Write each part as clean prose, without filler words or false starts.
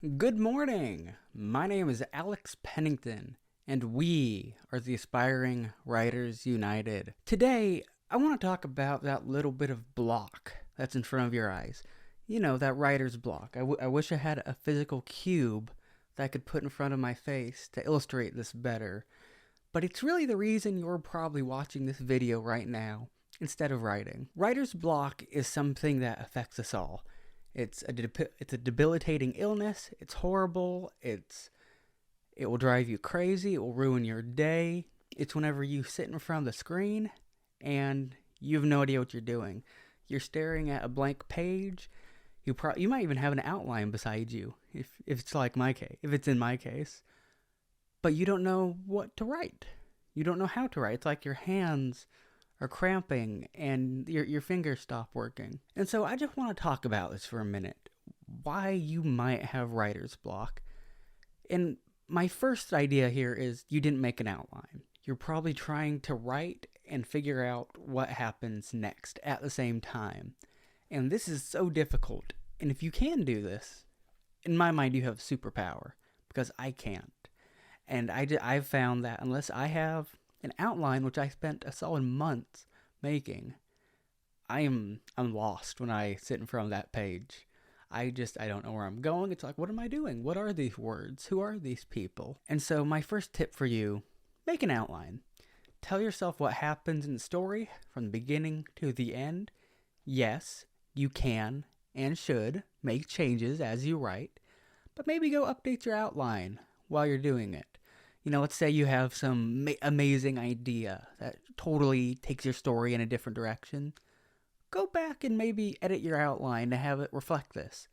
Good morning! My name is Alex Pennington, and we are the Aspiring Writers United. Today, I want to talk about that little bit of block that's in front of your eyes. You know, that writer's block. I wish I had a physical cube that I could put in front of my face to illustrate this better. But it's really the reason you're probably watching this video right now instead of writing. Writer's block is something that affects us all. It's a debilitating illness. It's horrible. It will drive you crazy. It will ruin your day. It's whenever you sit in front of the screen and you have no idea what you're doing. You're staring at a blank page. You might even have an outline beside you if it's like my case. If it's in my case, but you don't know what to write. You don't know how to write. It's like your hands are cramping and your fingers stop working. And so I just want to talk about this for a minute. Why you might have writer's block. And my first idea here is you didn't make an outline. You're probably trying to write and figure out what happens next at the same time. And this is so difficult. And if you can do this, in my mind you have superpower, because I can't. And I've found that unless I have an outline, which I spent a solid month making, I'm lost when I sit in front of that page. I don't know where I'm going. It's like, what am I doing? What are these words? Who are these people? And so my first tip for you, make an outline. Tell yourself what happens in the story from the beginning to the end. Yes, you can and should make changes as you write, but maybe go update your outline while you're doing it. You know, let's say you have some amazing idea that totally takes your story in a different direction. Go back and maybe edit your outline to have it reflect this.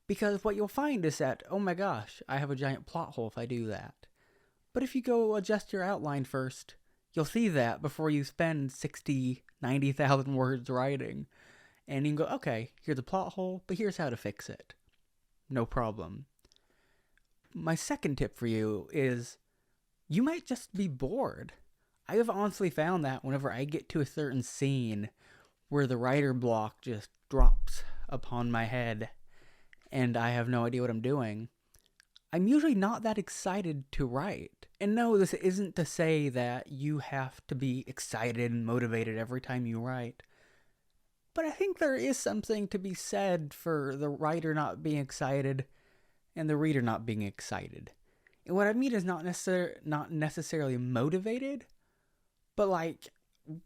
Because what you'll find is that, oh my gosh, I have a giant plot hole if I do that. But if you go adjust your outline first, you'll see that before you spend 60, 90,000 words writing. And you can go, okay, here's a plot hole, but here's how to fix it. No problem. My second tip for you is you might just be bored. I have honestly found that whenever I get to a certain scene where the writer block just drops upon my head and I have no idea what I'm doing, I'm usually not that excited to write. And no, this isn't to say that you have to be excited and motivated every time you write. But I think there is something to be said for the writer not being excited and the reader not being excited. And what I mean is not necessarily motivated, but like,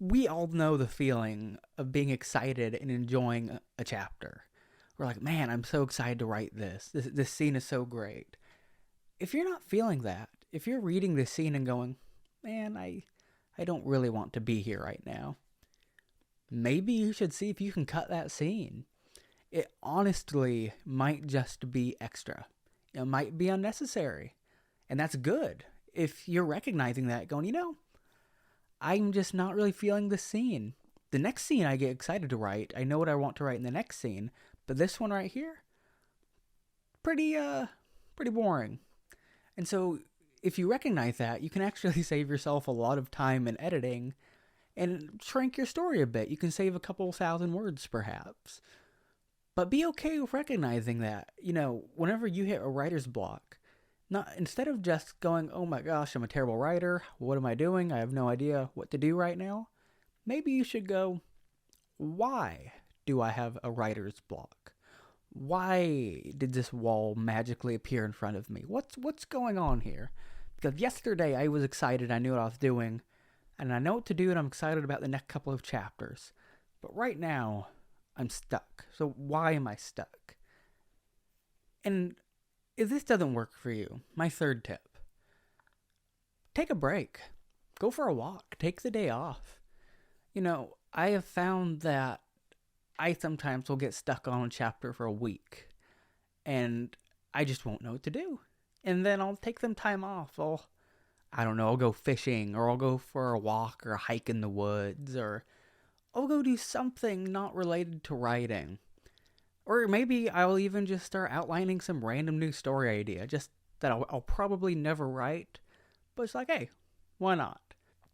we all know the feeling of being excited and enjoying a chapter. We're like, man, I'm so excited to write this. This scene is so great. If you're not feeling that, if you're reading this scene and going, man, I don't really want to be here right now, maybe you should see if you can cut that scene. It honestly might just be extra. It might be unnecessary. And that's good. If you're recognizing that, going, I'm just not really feeling this scene. The next scene I get excited to write. I know what I want to write in the next scene. But this one right here, pretty boring. And so if you recognize that, you can actually save yourself a lot of time in editing and shrink your story a bit. You can save a couple thousand words perhaps. But be okay with recognizing that. Whenever you hit a writer's block, instead of just going, oh my gosh, I'm a terrible writer, what am I doing? I have no idea what to do right now. Maybe you should go, why do I have a writer's block? Why did this wall magically appear in front of me? What's going on here? Because yesterday I was excited, I knew what I was doing, and I know what to do, and I'm excited about the next couple of chapters. But right now, I'm stuck. So why am I stuck? And if this doesn't work for you, my third tip, take a break. Go for a walk. Take the day off. I have found that I sometimes will get stuck on a chapter for a week and I just won't know what to do. And then I'll take some time off. I'll go fishing, or I'll go for a walk or a hike in the woods, or I'll go do something not related to writing. Or maybe I'll even just start outlining some random new story idea, just that I'll probably never write, but it's like, hey, why not?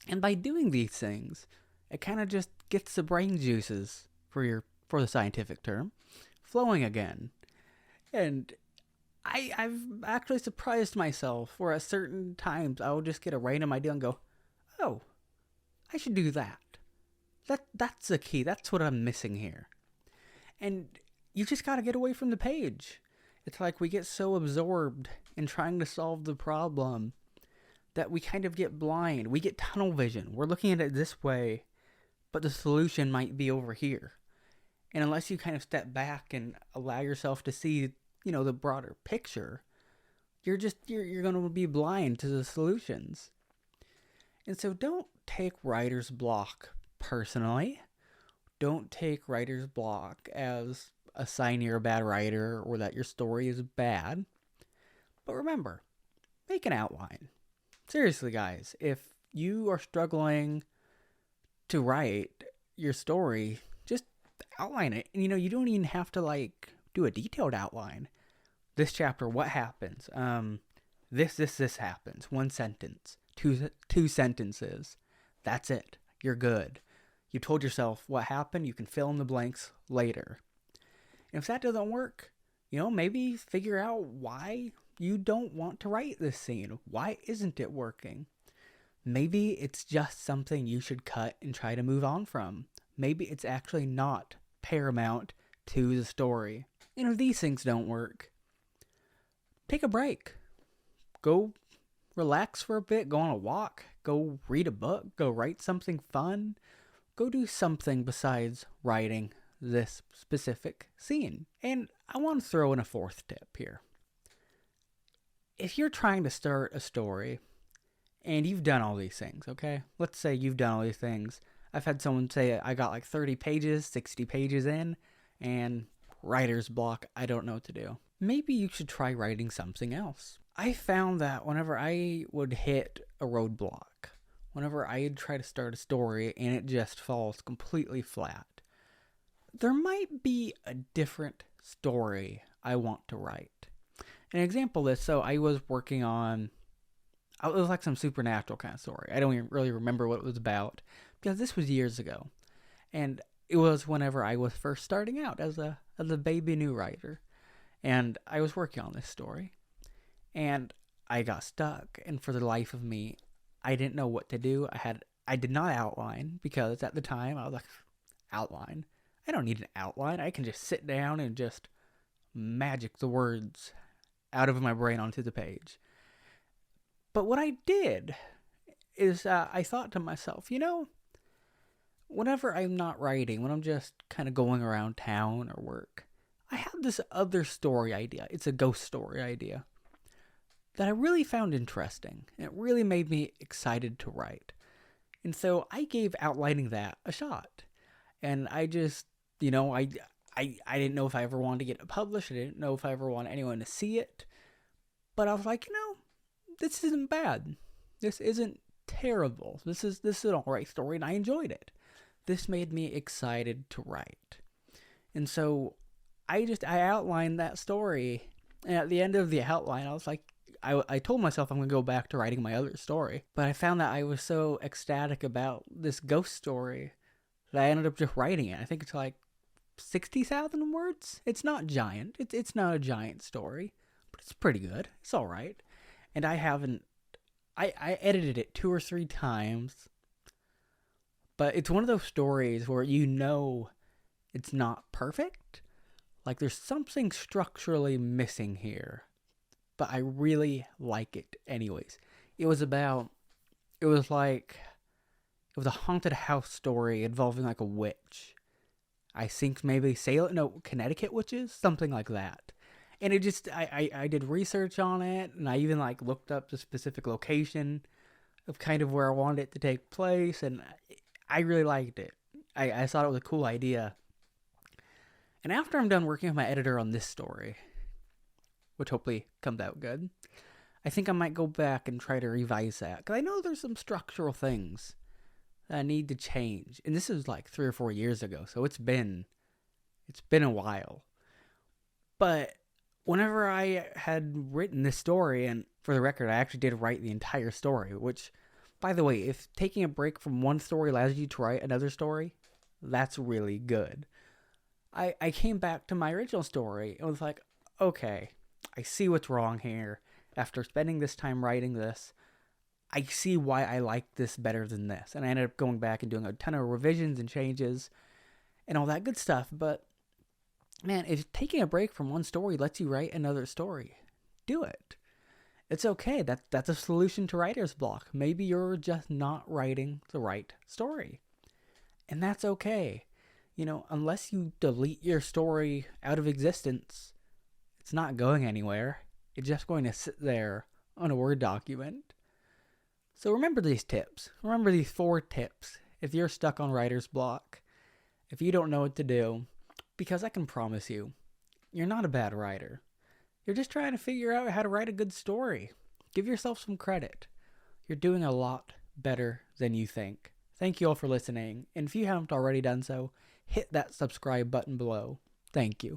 And by doing these things, it kind of just gets the brain juices, for the scientific term, flowing again. And I've actually surprised myself where at certain times I'll just get a random idea and go, oh, I should do that. That's the key. That's what I'm missing here. And you just gotta get away from the page. It's like we get so absorbed in trying to solve the problem that we kind of get blind. We get tunnel vision. We're looking at it this way, but the solution might be over here. And unless you kind of step back and allow yourself to see, the broader picture, you're going to be blind to the solutions. And so don't take writer's block personally. Don't take writer's block as a sign you're a bad writer or that your story is bad. But remember, make an outline. Seriously, guys, if you are struggling to write your story, just outline it. And you don't even have to do a detailed outline. This chapter, what happens? This happens. One sentence, two sentences. That's it. You're good. You told yourself what happened. You can fill in the blanks later. And if that doesn't work, maybe figure out why you don't want to write this scene. Why isn't it working? Maybe it's just something you should cut and try to move on from. Maybe it's actually not paramount to the story. If these things don't work, take a break. Go relax for a bit. Go on a walk. Go read a book. Go write something fun. Go do something besides writing this specific scene. And I want to throw in a fourth tip here. If you're trying to start a story and you've done all these things, okay? Let's say you've done all these things. I've had someone say I got 30 pages, 60 pages in, and writer's block, I don't know what to do. Maybe you should try writing something else. I found that whenever I would hit a roadblock, whenever I'd try to start a story and it just falls completely flat, there might be a different story I want to write. An example of this, so I was working on, it was like some supernatural kind of story. I don't even really remember what it was about because this was years ago. And it was whenever I was first starting out as a baby new writer. And I was working on this story. And I got stuck. And for the life of me, I didn't know what to do. I did not outline because at the time I was like, outline? I don't need an outline. I can just sit down and just magic the words out of my brain onto the page. But what I did is I thought to myself, whenever I'm not writing, when I'm just kind of going around town or work, I have this other story idea. It's a ghost story idea that I really found interesting. And it really made me excited to write. And so I gave outlining that a shot. And I just, I didn't know if I ever wanted to get it published. I didn't know if I ever wanted anyone to see it. But I was like, this isn't bad. This isn't terrible. This is an alright story, and I enjoyed it. This made me excited to write. And so I outlined that story, and at the end of the outline, I was like, I told myself I'm going to go back to writing my other story. But I found that I was so ecstatic about this ghost story that I ended up just writing it. I think it's 60,000 words. It's not giant. It's not a giant story, but it's pretty good. It's all right. And I edited it 2 or 3 times. But it's one of those stories where it's not perfect. There's something structurally missing here. But I really like it anyways. It was a haunted house story involving a witch. I think maybe Connecticut witches? Something like that. And it just, I did research on it, and I even looked up the specific location of kind of where I wanted it to take place, and I really liked it. I thought it was a cool idea. And after I'm done working with my editor on this story, which hopefully comes out good, I think I might go back and try to revise that. Because I know there's some structural things that I need to change. And this is 3 or 4 years ago, so it's been a while. But whenever I had written this story, and for the record, I actually did write the entire story, which, by the way, if taking a break from one story allows you to write another story, that's really good. I came back to my original story and was like, okay, I see what's wrong here. After spending this time writing this, I see why I like this better than this. And I ended up going back and doing a ton of revisions and changes and all that good stuff. But man, if taking a break from one story lets you write another story, do it. It's okay. That's a solution to writer's block. Maybe you're just not writing the right story. And that's okay. Unless you delete your story out of existence, it's not going anywhere. It's just going to sit there on a Word document. So remember these tips. Remember these 4 tips if you're stuck on writer's block, if you don't know what to do, because I can promise you, you're not a bad writer. You're just trying to figure out how to write a good story. Give yourself some credit. You're doing a lot better than you think. Thank you all for listening, and if you haven't already done so, hit that subscribe button below. Thank you.